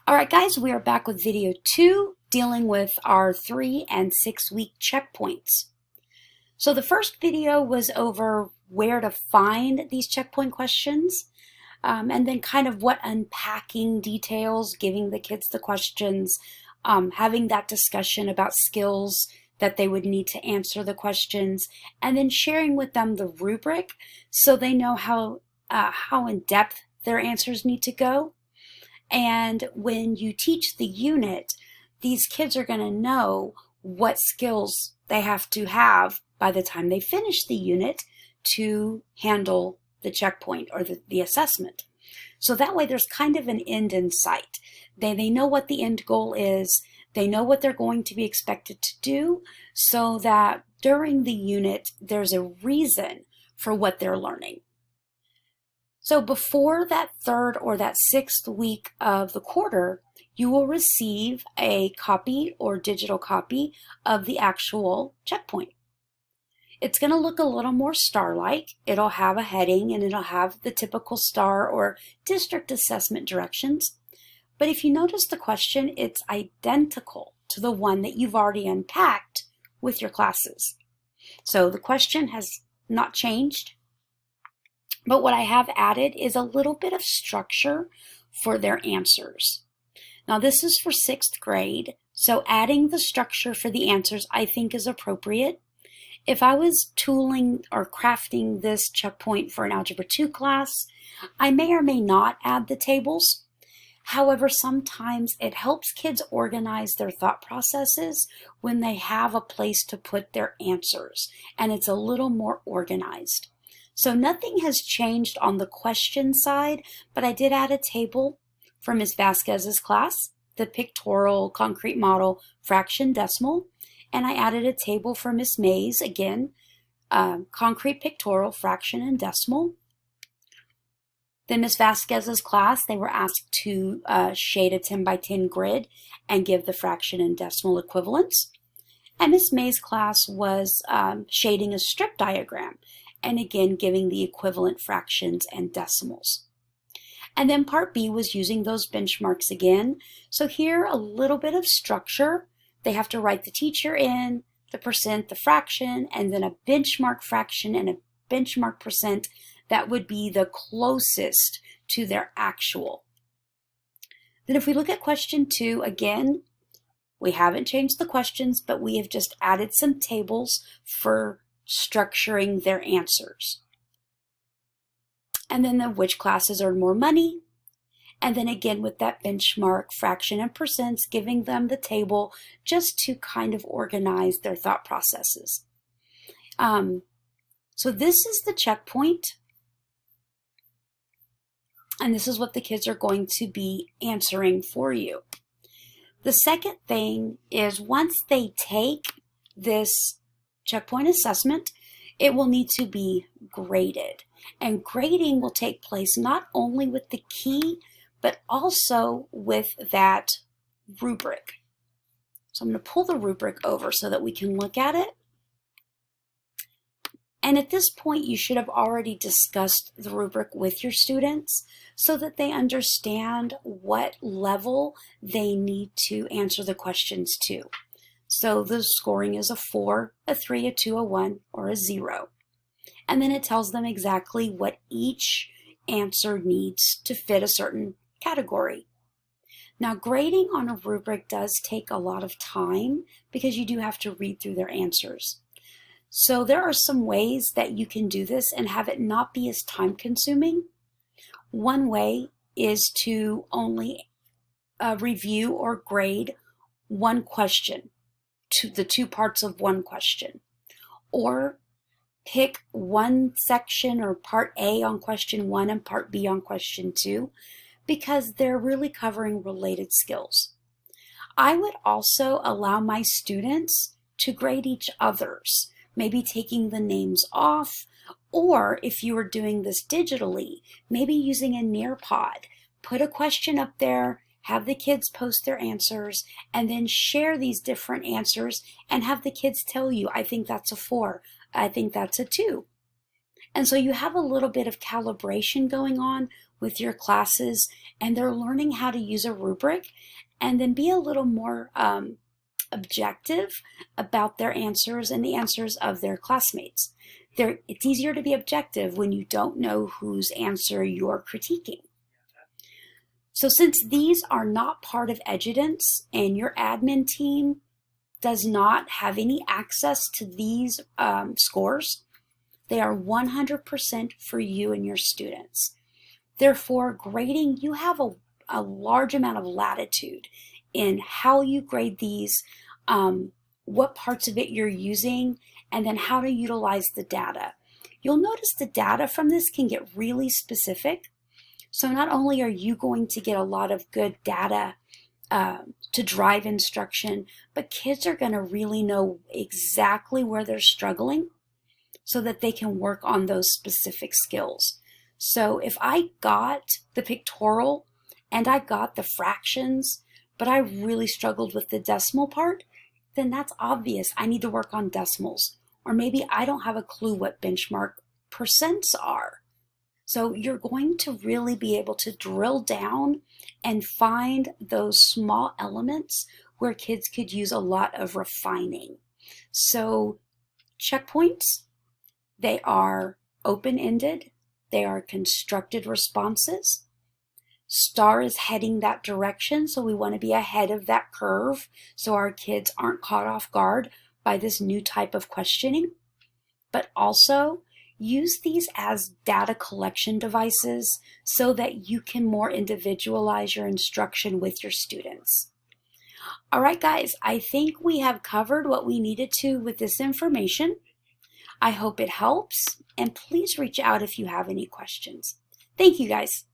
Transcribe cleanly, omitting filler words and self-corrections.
All right, guys, we are back with video 2, dealing with our 3 and 6 week checkpoints. So the first video was over where to find these checkpoint questions, and then kind of what unpacking details, giving the kids the questions, having that discussion about skills that they would need to answer the questions, and then sharing with them the rubric so they know how in depth their answers need to go. And when you teach the unit, these kids are going to know what skills they have to have by the time they finish the unit to handle the checkpoint or the assessment. So that way there's kind of an end in sight. They know what the end goal is. They know what they're going to be expected to do so that during the unit there's a reason for what they're learning. So before that 3rd or that 6th week of the quarter, you will receive a copy or digital copy of the actual checkpoint. It's going to look a little more star-like. It'll have a heading and it'll have the typical star or district assessment directions. But if you notice the question, it's identical to the one that you've already unpacked with your classes. So the question has not changed. But what I have added is a little bit of structure for their answers. Now this is for 6th grade, so adding the structure for the answers I think is appropriate. If I was tooling or crafting this checkpoint for an Algebra 2 class, I may or may not add the tables. However, sometimes it helps kids organize their thought processes when they have a place to put their answers, and it's a little more organized. So nothing has changed on the question side, but I did add a table for Ms. Vasquez's class, the pictorial concrete model fraction decimal, and I added a table for Ms. Mays, again, concrete pictorial fraction and decimal. Then Ms. Vasquez's class, they were asked to shade a 10 by 10 grid and give the fraction and decimal equivalents. And Ms. Mays' class was shading a strip diagram, and again giving the equivalent fractions and decimals. And then part B was using those benchmarks again. So here a little bit of structure. They have to write the teacher in, the percent, the fraction, and then a benchmark fraction and a benchmark percent that would be the closest to their actual. Then if we look at question 2, again, we haven't changed the questions, but we have just added some tables for structuring their answers. And then which classes earn more money. And then again with that benchmark, fraction and percents, giving them the table just to kind of organize their thought processes. So this is the checkpoint. And this is what the kids are going to be answering for you. The second thing is once they take this checkpoint assessment, it will need to be graded. And grading will take place not only with the key, but also with that rubric. So I'm going to pull the rubric over so that we can look at it. And at this point, you should have already discussed the rubric with your students so that they understand what level they need to answer the questions to. So the scoring is a 4, a 3, a 2, a 1, or a 0. And then it tells them exactly what each answer needs to fit a certain category. Now grading on a rubric does take a lot of time because you do have to read through their answers. So there are some ways that you can do this and have it not be as time consuming. One way is to only review or grade one question, to the 2 parts of one question, or pick one section or part A on question 1 and part B on question 2 because they're really covering related skills. I would also allow my students to grade each other's, maybe taking the names off, or if you were doing this digitally, maybe using a Nearpod. Put a question up there, have the kids post their answers, and then share these different answers and have the kids tell you, I think that's a 4, I think that's a 2. And so you have a little bit of calibration going on with your classes and they're learning how to use a rubric, and then be a little more objective about their answers and the answers of their classmates. It's easier to be objective when you don't know whose answer you're critiquing. So since these are not part of Edudence and your admin team does not have any access to these scores, they are 100% for you and your students. Therefore, grading, you have a large amount of latitude in how you grade these, what parts of it you're using, and then how to utilize the data. You'll notice the data from this can get really specific. So not only are you going to get a lot of good data to drive instruction, but kids are going to really know exactly where they're struggling so that they can work on those specific skills. So if I got the pictorial and I got the fractions, but I really struggled with the decimal part, then that's obvious. I need to work on decimals. Or maybe I don't have a clue what benchmark percents are. So you're going to really be able to drill down and find those small elements where kids could use a lot of refining. So checkpoints, they are open-ended, they are constructed responses. STAR is heading that direction, so we want to be ahead of that curve so our kids aren't caught off guard by this new type of questioning. But also use these as data collection devices so that you can more individualize your instruction with your students. All right, guys, I think we have covered what we needed to with this information. I hope it helps, and please reach out if you have any questions. Thank you, guys.